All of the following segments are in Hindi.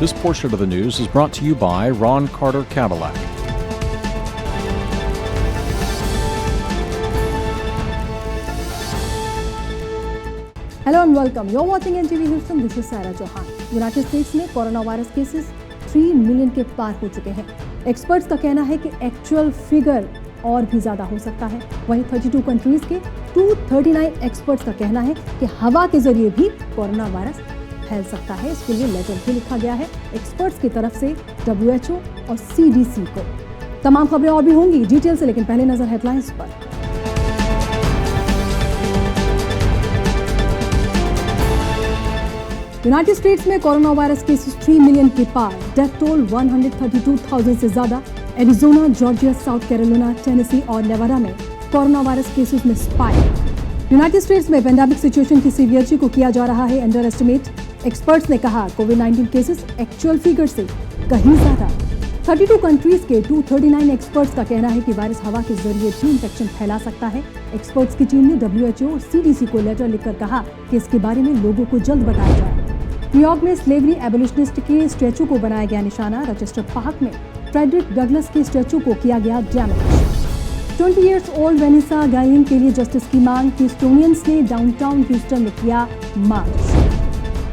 This portion of the news is brought to you by Ron Carter Cadillac. Hello and welcome. You're watching NTV Houston. This is Sarah Chauhan. United states में कोरोना वायरस केसेस 3 मिलियन के पार हो चुके हैं। एक्सपर्ट्स का कहना है कि एक्चुअल फिगर और भी ज्यादा हो सकता है। वहीं 32 कंट्रीज के 239 एक्सपर्ट्स का कहना है कि हवा के जरिए भी कोरोना वायरस फैल सकता है। इसके लिए लेटर भी लिखा गया है एक्सपर्ट्स की तरफ से WHO और CDC को। तमाम खबरें और भी होंगी डिटेल से, लेकिन पहले नजर हेडलाइंस पर। यूनाइटेड स्टेट्स में कोरोना वायरस केसेस 3 मिलियन के पार, डेथ टोल 132,000 से ज्यादा। Arizona, Georgia, south Carolina, Tennessee और नेवाडा में कोरोना वायरस केसेस में स्पाइक। यूनाइटेड स्टेट्स में पेंडेमिक सिचुएशन की सीवियरिटी को किया जा रहा है अंडर एस्टिमेट। एक्सपर्ट्स ने कहा कोविड-19 केसेस एक्चुअल फिगर से कहीं ज्यादा। 32 कंट्रीज के 239 एक्सपर्ट्स का कहना है कि वायरस हवा के जरिए भी इंफेक्शन फैला सकता है। एक्सपर्ट्स की टीम ने WHO और CDC को लेटर लिखकर कहा कि इसके बारे में लोगों को जल्द बताया जाए। न्यूयॉर्क में स्लेवरी एबोलिशनिस्ट के स्टैचू को बनाया गया निशाना। रचेस्टर पार्क में फ्रेडरिक डगलस के स्टैचू को किया गया डैमेज। 20 इयर्स ओल्ड वेनिसा गाइलिन के लिए जस्टिस की मांग। ह्यूस्टोनियंस ने डाउनटाउन ह्यूस्टन में किया मार्च।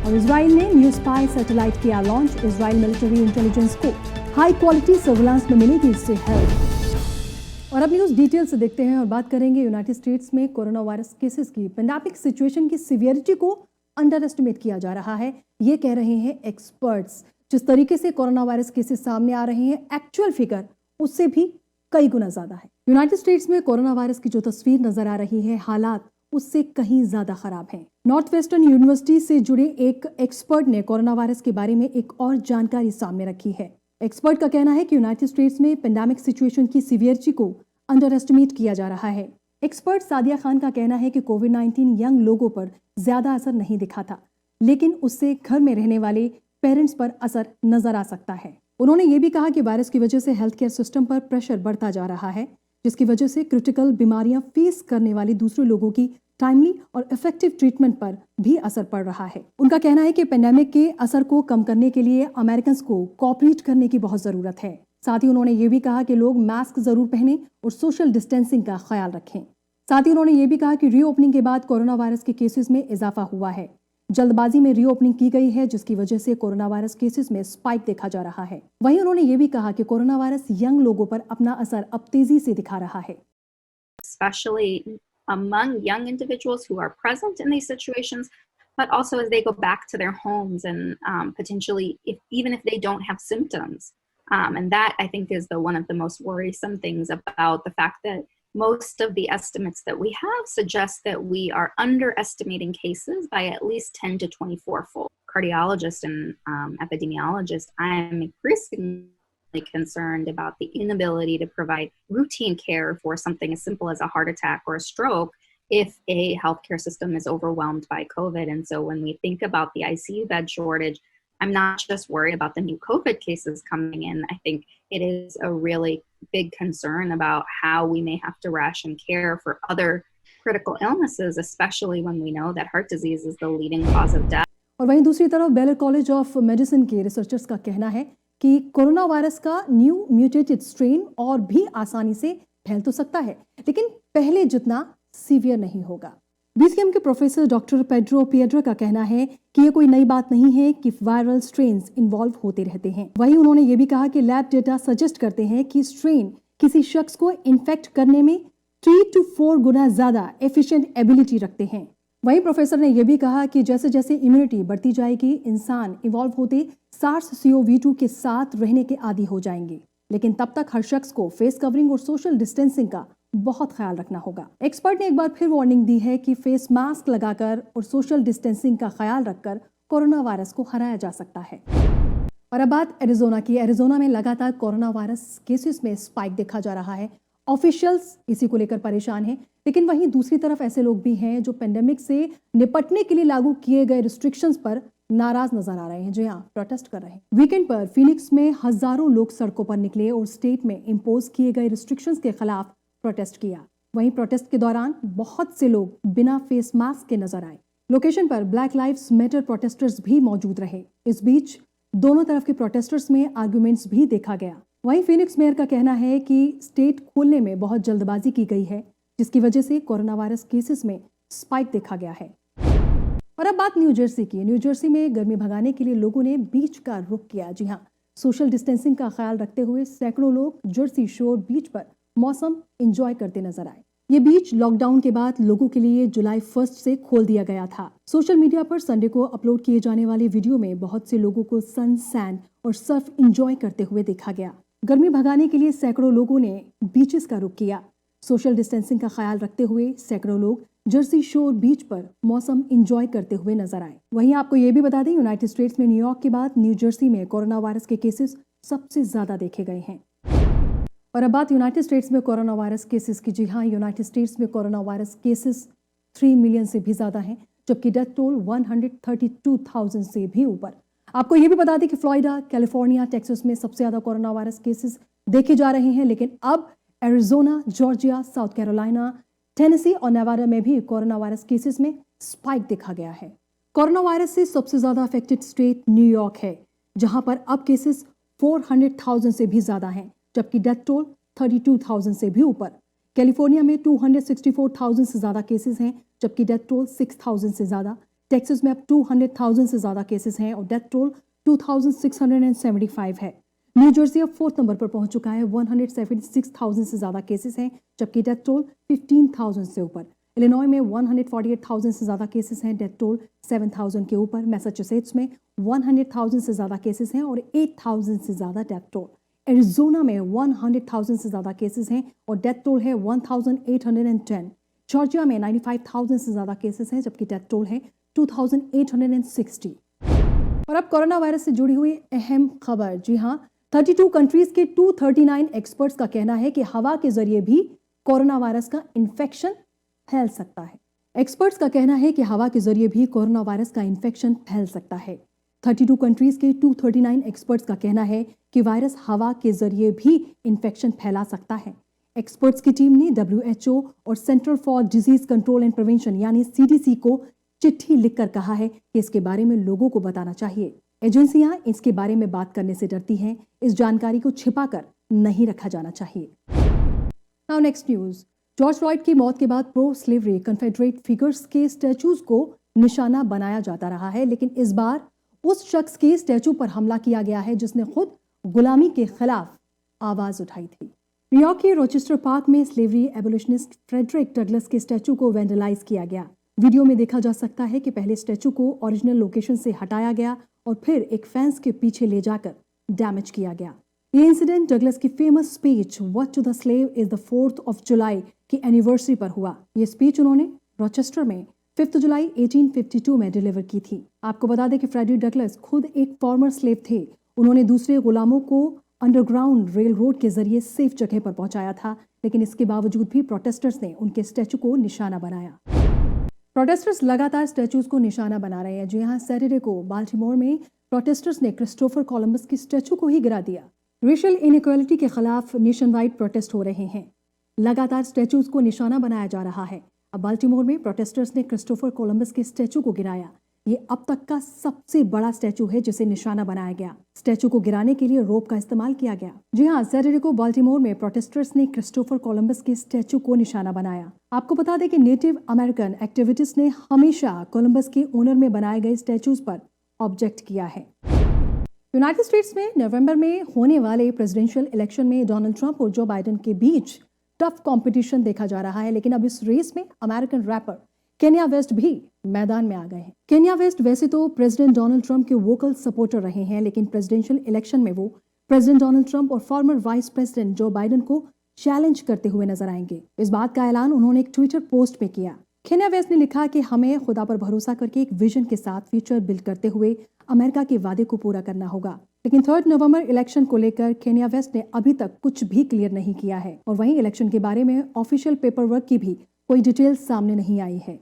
और इजराइल ने न्यू स्पाई सैटेलाइट किया लॉन्च। इजराइल मिलिट्री इंटेलिजेंस को हाई क्वालिटी सर्विलांस में मिलेगी इससे हेल्प। और अब न्यूज डिटेल से देखते हैं और बात करेंगे यूनाइटेड स्टेट्स में कोरोना वायरस केसेस की। पेंडेमिक सिचुएशन की सीवियरिटी को अंडर एस्टिमेट किया जा रहा है, ये कह रहे हैं एक्सपर्ट्स। जिस तरीके से कोरोना वायरस केसेस सामने आ रहे हैं, एक्चुअल फिगर उससे भी कई गुना ज्यादा है। यूनाइटेड स्टेट्स में कोरोना वायरस की जो तस्वीर नजर आ रही है, हालात उससे कहीं ज्यादा खराब हैं। नॉर्थ वेस्टर्न यूनिवर्सिटी से जुड़े एक एक्सपर्ट ने कोरोना वायरस के बारे में एक और जानकारी सामने रखी है। एक्सपर्ट का कहना है कि यूनाइटेड स्टेट्स में पेंडेमिक सिचुएशन की सीवियरिटी को अंडर एस्टिमेट किया जा रहा है। एक्सपर्ट सादिया खान का कहना है कि कोविड-19 यंग लोगों पर ज्यादा असर नहीं दिखा था, लेकिन उससे घर में रहने वाले पेरेंट्स पर असर नजर आ सकता है। उन्होंने ये भी कहा कि वायरस की वजह से हेल्थ केयर सिस्टम पर प्रेशर बढ़ता जा रहा है, जिसकी वजह से क्रिटिकल बीमारियां फेस करने वाले दूसरे लोगों की टाइमली और इफेक्टिव ट्रीटमेंट पर भी असर पड़ रहा है। उनका कहना है कि पेंडेमिक के असर को कम करने के लिए अमेरिकन को कोऑपरेट करने की बहुत जरूरत है। साथ ही उन्होंने ये भी कहा कि लोग मास्क जरूर पहने और सोशल डिस्टेंसिंग का ख्याल रखें। साथ ही उन्होंने ये भी कहा कि रीओपनिंग के बाद कोरोना वायरस के केसेस में इजाफा हुआ है। जल्दबाजी में रीओपनिंग की गई है, जिसकी वजह से कोरोना वायरस केसेस में स्पाइक देखा जा रहा है। वहीं उन्होंने ये भी कहा कि कोरोना वायरस यंग लोगों पर अपना असर अब तेजी से दिखा रहा है। Especially among young individuals who are present in these situations, but also as they go back to their homes and potentially, even if they don't have symptoms. And that, I think, is one of the most worrisome things about the fact that most of the estimates that we have suggest that we are underestimating cases by at least 10 to 24-fold. Cardiologist and epidemiologist, I am increasingly concerned about the inability to provide routine care for something as simple as a heart attack or a stroke if a healthcare system is overwhelmed by COVID. And so when we think about the ICU bed shortage, I'm not just worried about the new COVID cases coming in. I think it is a really big concern about how we may have to ration care for other critical illnesses, especially when we know that heart disease is the leading cause of death. और वहीं दूसरी तरफ बेलर कॉलेज ऑफ मेडिसिन के रिसर्चर्स का कहना है कि कोरोना वायरस का न्यू म्यूटेटेड स्ट्रेन और भी आसानी से फैल तो सकता है, लेकिन पहले जितना सीवियर नहीं होगा। BCM के प्रोफेसर डॉक्टर पेड्रो पिएड्रा का कहना है कि ये कोई नई बात नहीं है कि वायरल स्ट्रेन्स इन्वॉल्व होते रहते हैं। वहीं उन्होंने ये भी कहा कि लैब डेटा सजेस्ट करते हैं कि स्ट्रेन किसी शख्स को इन्फेक्ट करने में 3 to 4 गुना ज्यादा एफिशिएंट एबिलिटी रखते हैं। वहीं प्रोफेसर ने यह भी कहा कि जैसे जैसे इम्यूनिटी बढ़ती जाएगी, इंसान इवॉल्व होते SARS-CoV-2 के साथ रहने के आदी हो जाएंगे, लेकिन तब तक हर शख्स को फेस कवरिंग और सोशल डिस्टेंसिंग का बहुत ख्याल रखना होगा। एक्सपर्ट ने एक बार फिर वार्निंग दी है कि फेस मास्क लगाकर और सोशल डिस्टेंसिंग का ख्याल रखकर कोरोना वायरस को हराया जा सकता है। और अब बात एरिजोना की। एरिजोना में लगातार कोरोना वायरस केसेस में स्पाइक देखा जा रहा है। ऑफिशियल्स इसी को लेकर परेशान हैं, लेकिन वहीं दूसरी तरफ ऐसे लोग भी हैं जो पेंडेमिक से निपटने के लिए लागू किए गए रिस्ट्रिक्शंस पर नाराज नजर आ रहे हैं, जो यहाँ प्रोटेस्ट कर रहे हैं। वीकेंड पर फिनिक्स में हजारों लोग सड़कों पर निकले और स्टेट में इम्पोज किए गए रिस्ट्रिक्शंस के खिलाफ प्रोटेस्ट किया। वहीं प्रोटेस्ट के दौरान बहुत से लोग बिना फेस मास्क के नजर आए। लोकेशन पर ब्लैक लाइव्स मैटर प्रोटेस्टर्स भी मौजूद रहे। इस बीच दोनों तरफ के प्रोटेस्टर्स में आर्गुमेंट्स भी देखा गया। वहीं फीनिक्स मेयर का कहना है कि स्टेट खोलने में बहुत जल्दबाजी की गई है, जिसकी वजह से कोरोना वायरस केसेस में स्पाइक देखा गया है। और अब बात न्यू जर्सी की। न्यू जर्सी में गर्मी भगाने के लिए लोगों ने बीच का रुख किया। जी हाँ, सोशल डिस्टेंसिंग का ख्याल रखते हुए सैकड़ों लोग जर्सी शोर बीच पर मौसम एंजॉय करते नजर आए। ये बीच लॉकडाउन के बाद लोगों के लिए जुलाई 1 से खोल दिया गया था। सोशल मीडिया पर संडे को अपलोड किए जाने वाले वीडियो में बहुत से लोगों को सन, सैंड और सर्फ एंजॉय करते हुए देखा गया। गर्मी भगाने के लिए सैकड़ों लोगों ने बीचेस का रुख किया। सोशल डिस्टेंसिंग का ख्याल रखते हुए सैकड़ों लोग जर्सी शोर बीच पर मौसम एंजॉय करते हुए नजर आए। वहीं आपको ये भी बता दें, यूनाइटेड स्टेट्स में न्यूयॉर्क के बाद न्यू जर्सी में कोरोना वायरस के केसेस सबसे ज्यादा देखे गए हैं। और अब बात यूनाइटेड स्टेट्स में कोरोना वायरस केसेस की। जी हाँ, यूनाइटेड स्टेट्स में कोरोना वायरस केसेस 3 मिलियन से भी ज्यादा हैं, जबकि डेथ टोल 132,000 से भी ऊपर। आपको ये भी बता दें कि फ्लोरिडा, कैलिफोर्निया, टेक्सास में सबसे ज्यादा कोरोना वायरस केसेस देखे जा रहे हैं, लेकिन अब Arizona, Georgia, south Carolina, Tennessee और नेवाडा में भी कोरोना वायरस केसेस में स्पाइक देखा गया है। कोरोना वायरस से सबसे ज्यादा अफेक्टेड स्टेट न्यूयॉर्क है, जहां पर अब केसेस 400,000 से भी ज्यादा हैं, जबकि डेथ टोल 32,000 से भी ऊपर। कैलिफोर्निया में 264,000 से ज्यादा केसेस हैं, जबकि डेथ टोल 6,000 से ज्यादा। टेक्सास में अब 200,000 से ज्यादा केसेस हैं और डेथ टोल 2,675 है। न्यू जर्सी अब 4th नंबर पर पहुंच चुका है, 176,000 से ज्यादा केसेस हैं, जबकि डेथ टोल 15,000 से ऊपर। इलिनॉय में 148,000 से ज्यादा केसेस हैं, डेथ टोल 7,000 के ऊपर। मैसाचुसेट्स में 100,000 से ज्यादा केसेस हैं और 8,000 से ज्यादा डेथ टोल। एरिजोना में 100,000 से ज्यादा केसेस हैं और डेथ टोल है 1,810। जॉर्जिया में 95,000 से ज्यादा केसेस हैं, जबकि डेथ टोल है 2,860। और अब कोरोना वायरस से जुड़ी हुई अहम खबर। जी हाँ, 32 कंट्रीज के 239 एक्सपर्ट्स का कहना है कि हवा के जरिए भी कोरोना वायरस का इन्फेक्शन फैल सकता है। एक्सपर्ट्स का कहना है कि हवा के जरिए भी कोरोना वायरस का इन्फेक्शन फैल सकता है। 32 कंट्रीज के 239 एक्सपर्ट्स का कहना है कि वायरस हवा के जरिए भी इन्फेक्शन फैला सकता है। एक्सपर्ट्स की टीम ने WHO और centre for disease control and prevention यानी CDC को चिट्ठी लिखकर कहा है कि इसके बारे में लोगों को बताना चाहिए। एजेंसियां इसके बारे में बात करने से डरती हैं, इस जानकारी को छिपाकर नहीं रखा जाना चाहिए। Now next news. George Floyd की मौत के बाद प्रो स्लेवरी कन्फेडरेट फिगर्स के स्टैचूज को निशाना बनाया जाता रहा है, लेकिन इस बार उस शख्स के स्टैचू पर हमला किया गया है जिसने खुद गुलामी के खिलाफ आवाज उठाई थी। न्यूयॉर्क के रोचेस्टर पार्क में स्लेवरी एबोलिशनिस्ट फ्रेडरिक डगलस के स्टैचू को वैंडलाइज किया गया। वीडियो में देखा जा सकता है कि पहले स्टैचू को ओरिजिनल लोकेशन से हटाया गया और फिर एक फेंस के पीछे ले जाकर डैमेज किया गया। ये इंसिडेंट डगलस की famous speech what to the slave is the 4th of July की एनिवर्सरी पर हुआ। ये स्पीच उन्होंने रोचेस्टर में 5 जुलाई 1852 में डिलीवर की थी। आपको बता दें कि फ्रेडरिक डगलस खुद एक फॉर्मर स्लेव थे। उन्होंने दूसरे गुलामों को अंडरग्राउंड रेल रोड के जरिए सेफ जगह पर पहुंचाया था, लेकिन इसके बावजूद भी प्रोटेस्टर्स ने उनके स्टैचू को निशाना बनाया। प्रोटेस्टर्स लगातार स्टैचूज को निशाना बना रहे हैं। जी हाँ, सैटरडे को बाल्टीमोर में प्रोटेस्टर्स ने क्रिस्टोफर कोलंबस के स्टैचू को ही गिरा दिया। रेशियल इनइक्वालिटी के खिलाफ नेशन वाइड प्रोटेस्ट हो रहे हैं। लगातार स्टैचूज को निशाना बनाया जा रहा है। अब बाल्टीमोर में प्रोटेस्टर्स ने क्रिस्टोफर कोलंबस के स्टैचू को गिराया। ये अब तक का सबसे बड़ा स्टैचू है जिसे निशाना बनाया गया। स्टैचू को गिराने के लिए रोप का इस्तेमाल किया गया। जी हाँ, सैटरडे को बाल्टीमोर में प्रोटेस्टर्स ने क्रिस्टोफर कोलंबस के स्टैचू को निशाना बनाया। आपको बता दें कि नेटिव अमेरिकन एक्टिविस्ट ने हमेशा कोलंबस के ओनर में बनाए गए स्टैचूज पर ऑब्जेक्ट किया है। यूनाइटेड स्टेट्स में नवंबर में होने वाले प्रेसिडेंशियल इलेक्शन में डोनाल्ड ट्रंप और जो बाइडेन के बीच टफ कंपटीशन देखा जा रहा है, लेकिन अब इस रेस में अमेरिकन रैपर केन्या वेस्ट भी मैदान में आ गए हैं। केन्या वेस्ट वैसे तो प्रेसिडेंट डोनाल्ड ट्रंप के वोकल सपोर्टर रहे हैं, लेकिन प्रेसिडेंशियल इलेक्शन में वो प्रेसिडेंट डोनाल्ड ट्रंप और farmer vice president Joe Biden को चैलेंज करते हुए नजर आएंगे। इस बात का ऐलान उन्होंने एक ट्विटर पोस्ट में किया। केन्या वेस्ट ने लिखा कि हमें खुदा पर भरोसा करके एक विजन के साथ फ्यूचर बिल्ड करते हुए अमेरिका के वादे को पूरा करना होगा। लेकिन 3 नवंबर इलेक्शन को लेकर केन्या वेस्ट ने अभी तक कुछ भी क्लियर नहीं किया है और वहीं इलेक्शन के बारे में ऑफिशियल पेपर वर्क की भी कोई डिटेल सामने नहीं आई है।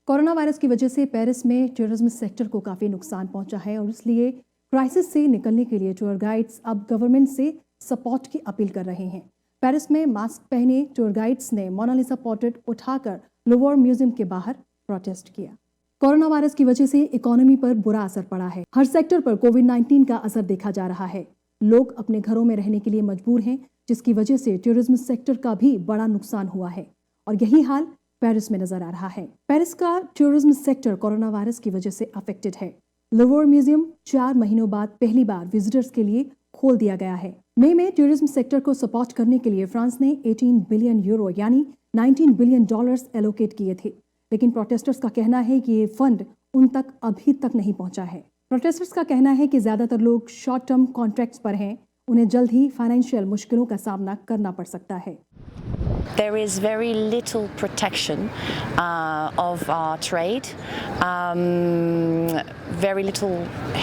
कोरोना वायरस की वजह से पेरिस में टूरिज्म सेक्टर को काफी नुकसान पहुंचा है और इसलिए क्राइसिस से निकलने के लिए टूर गाइड्स अब गवर्नमेंट से सपोर्ट की अपील कर रहे हैं। पेरिस में मास्क पहने टूर गाइड्स ने मोनालिसा पोर्ट्रेट उठाकर लुवोर म्यूजियम के बाहर प्रोटेस्ट किया। कोरोना वायरस की वजह से इकोनॉमी पर बुरा असर पड़ा है। हर सेक्टर पर कोविड-19 का असर देखा जा रहा है। लोग अपने घरों में रहने के लिए मजबूर हैं, जिसकी वजह से टूरिज्म सेक्टर का भी बड़ा नुकसान हुआ है और यही हाल पेरिस में नजर आ रहा है। पेरिस का टूरिज्म सेक्टर कोरोना वायरस की वजह से अफेक्टेड है। लूवर म्यूजियम 4 महीनों बाद पहली बार विजिटर्स के लिए खोल दिया गया है। मई में टूरिज्म सेक्टर को सपोर्ट करने के लिए फ्रांस ने 18 बिलियन यूरो यानी 19 बिलियन डॉलर्स एलोकेट किए थे, लेकिन प्रोटेस्टर्स का कहना है कि ये फंड उन तक अभी तक नहीं पहुंचा है। प्रोटेस्टर्स का कहना है कि ज्यादातर लोग शॉर्ट टर्म कॉन्ट्रैक्ट्स पर हैं, उन्हें जल्द ही फाइनेंशियल मुश्किलों का सामना करना पड़ सकता है। There is very little protection of our trade, very little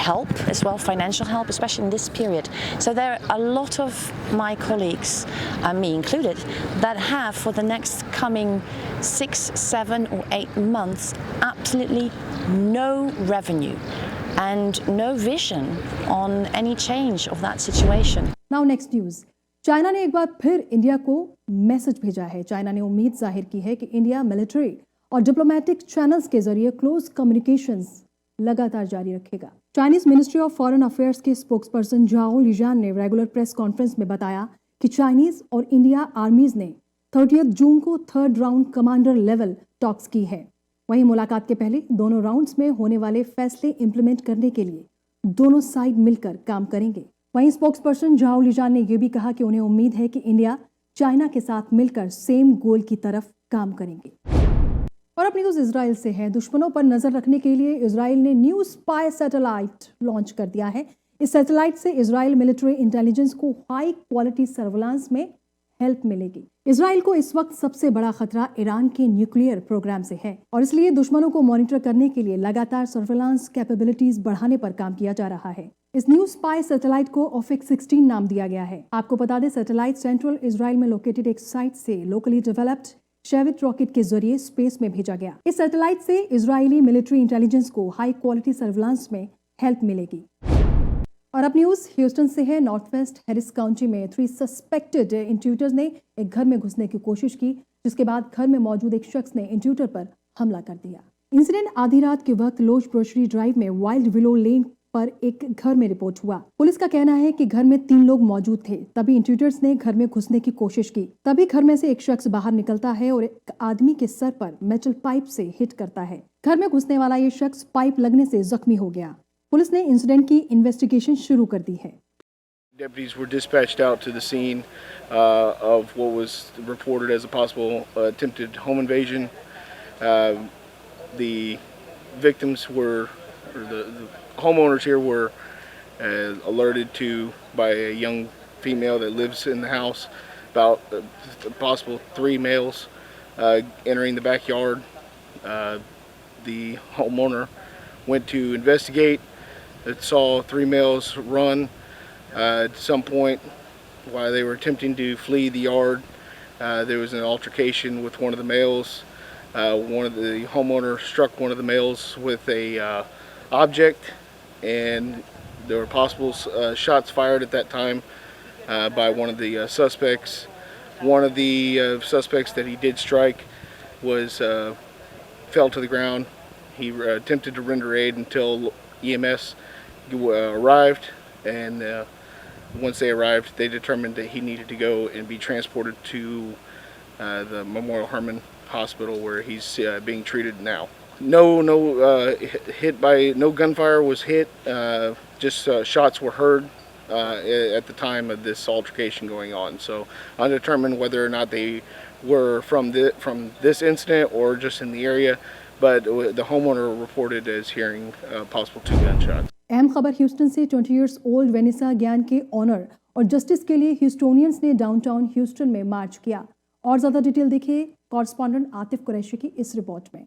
help as well, financial help, especially in this period. So there are a lot of my colleagues, me included, that have for the next coming 6, 7 or 8 months absolutely no revenue and no vision on any change of that situation. Now next news. China ने एक बार फिर इंडिया को मैसेज भेजा है। चाइना ने उम्मीद जाहिर की है कि इंडिया मिलिट्री और डिप्लोमेटिक चैनल्स के जरिए क्लोज कम्युनिकेशंस लगातार जारी रखेगा। Chinese ministry of foreign affairs के स्पोक्सपर्सन झाओ लिजान ने रेगुलर प्रेस कॉन्फ्रेंस में बताया कि चाइनीज और इंडिया आर्मीज ने 30 जून को 3rd round commander level talks की है। वहीं मुलाकात के पहले दोनों राउंड्स में होने वाले फैसले इंप्लीमेंट करने के लिए दोनों साइड मिलकर काम करेंगे। वहीं स्पोक्सपर्सन झाओ लिजान ने यह भी कहा कि उन्हें उम्मीद है कि इंडिया चाइना के साथ मिलकर सेम गोल की तरफ काम करेंगे। और अब न्यूज इजराइल से है। दुश्मनों पर नजर रखने के लिए इजराइल ने न्यू स्पाई सैटेलाइट लॉन्च कर दिया है। इस सैटेलाइट से इजराइल मिलिट्री इंटेलिजेंस को हाई क्वालिटी सर्विलांस में हेल्प मिलेगी। इजराइल को इस वक्त सबसे बड़ा खतरा ईरान के न्यूक्लियर प्रोग्राम से है और इसलिए दुश्मनों को मॉनिटर करने के लिए लगातार सर्विलांस कैपेबिलिटीज बढ़ाने पर काम किया जा रहा है। इस न्यू स्पाई सैटेलाइट को ओफिक 16 नाम दिया गया है। आपको बता दें, सैटेलाइट सेंट्रल इजराइल में लोकेटेड एक साइट से लोकली डेवलप्ड शेविट रॉकेट के जरिए स्पेस में भेजा गया। इस सैटेलाइट से इजरायली मिलिट्री इंटेलिजेंस को हाई क्वालिटी सर्विलांस में हेल्प मिलेगी। और अब न्यूज ह्यूस्टन से है। नॉर्थ वेस्ट हैरिस काउंटी में 3 सस्पेक्टेड इंट्रूडर्स ने एक घर में घुसने की कोशिश की, जिसके बाद घर में मौजूद एक शख्स ने इंट्रूडर पर हमला कर दिया। इंसिडेंट आधी रात के वक्त लोज ब्रोशरी ड्राइव में वाइल्ड विलो लेन पर एक घर में रिपोर्ट हुआ। पुलिस का कहना है कि घर में 3 लोग मौजूद थे। तभी इंट्रूडर्स ने घर में घुसने की कोशिश की। तभी घर में से एक शख्स बाहर निकलता है और एक आदमी के सर पर मेटल पाइप से हिट करता है। घर में घुसने वाला ये शख्स पाइप लगने से जख्मी हो गया। पुलिस ने इंसिडेंट की इन्वेस्टिगेशन शुरू कर दी है। Deputies were dispatched out to the scene of what was reported as a possible attempted home invasion. The victims were, or the homeowners here were alerted to by a young female that lives in the house about possible 3 males entering the backyard. The homeowner went to investigate. It saw 3 males run. At some point, while they were attempting to flee the yard, there was an altercation with one of the males. One of the homeowner struck one of the males with a object, and there were possible shots fired at that time by one of the suspects. One of the suspects that he did strike was fell to the ground. He attempted to render aid until EMS arrived, and once they arrived, they determined that he needed to go and be transported to the Memorial Hermann Hospital, where he's being treated now. No gunfire was hit. Just shots were heard at the time of this altercation going on. So undetermined whether or not they were from this incident or just in the area, but the homeowner reported as hearing possible 2 gunshots. अहम खबर ह्यूस्टन से। 20 इयर्स ओल्ड वेनिसा ज्ञान के ऑनर और जस्टिस के लिए ह्यूस्टोनियंस ने डाउनटाउन ह्यूस्टन में मार्च किया। और ज्यादा डिटेल देखिए कॉरेस्पॉन्डेंट आतिफ कुरैशी की इस रिपोर्ट में।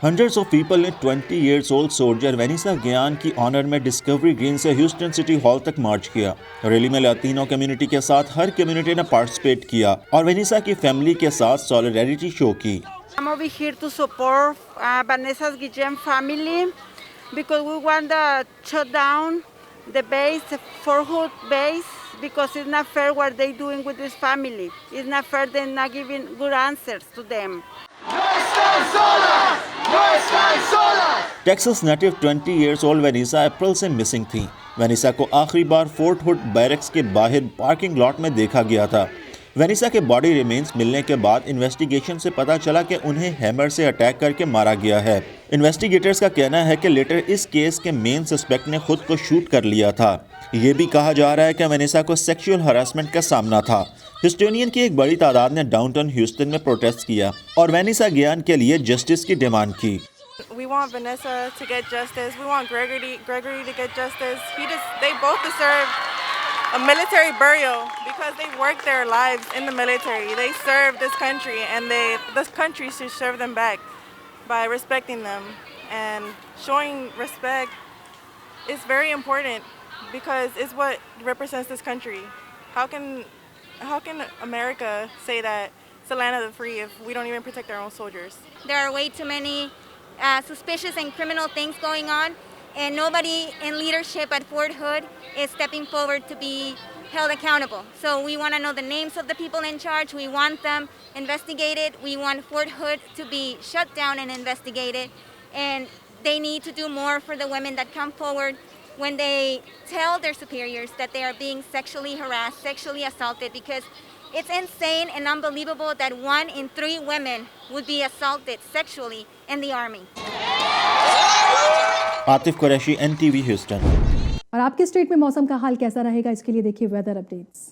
Hundreds of people ने 20 years old सोल्जर वेनिसा ज्ञान की ऑनर में डिस्कवरी ग्रीन से ह्यूस्टन सिटी हॉल तक मार्च किया। रैली में लैटिनो कम्युनिटी के साथ हर कम्युनिटी ने पार्टिसिपेट किया और वेनिसा की फैमिली के साथ सॉलिडेरिटी शो की। I'm over here to support Vanessa's Guillem family because we want to shut down the base, the Fort Hood base. because it's not fair what they're doing with this family. It's not fair they're not giving good answers to them. Texas native 20 years old Vanessa April से मिसिंग थी। वेनिसा को आखिरी बार फोर्ट हुड बैरक्स के बाहर पार्किंग लॉट में देखा गया था। वेनिसा के बॉडी रिमेन्स मिलने के बाद इन्वेस्टिगेशन से पता चला कि उन्हें हैमर से अटैक करके मारा गया है। इन्वेस्टिगेटर्स का कहना है कि लेटर इस केस के मेन सस्पेक्ट ने खुद को शूट कर लिया था। ये भी कहा जा रहा है कि वेनिसा को सेक्सुअल हरासमेंट का सामना था। ह्यूस्टनियन की एक बड़ी तादाद ने डाउनटाउन ह्यूस्टन में प्रोटेस्ट किया और वेनिसा ज्ञान के लिए जस्टिस की डिमांड की। We want Vanessa to get justice. We want Gregory to get justice. They both deserve a military burial because they worked their lives in the military. They served this country, and this country should serve them back by respecting them. And showing respect is very important because it's what represents this country. How can America say that it's the land of the free if we don't even protect our own soldiers? There are way too many suspicious and criminal things going on, and nobody in leadership at Fort Hood is stepping forward to be held accountable. So we want to know the names of the people in charge. We want them investigated. We want Fort Hood to be shut down and investigated. And they need to do more for the women that come forward when they tell their superiors that they are being sexually harassed, sexually assaulted, because it's insane and unbelievable that 1 in 3 women would be assaulted sexually in the army. Atif Qureshi, NTV Houston. और आपके स्टेट में मौसम का हाल कैसा रहेगा, इसके लिए देखिए weather updates.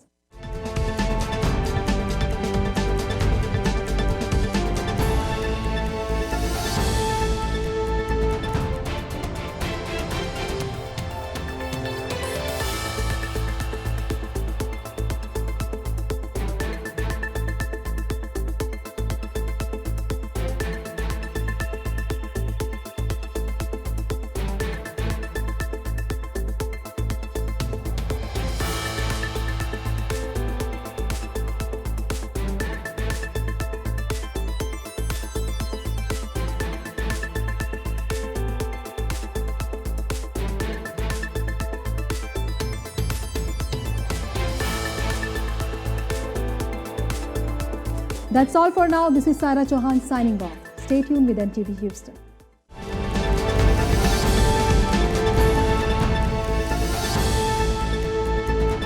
That's all for now. This is Sarah Chauhan signing off. Stay tuned with NTV Houston.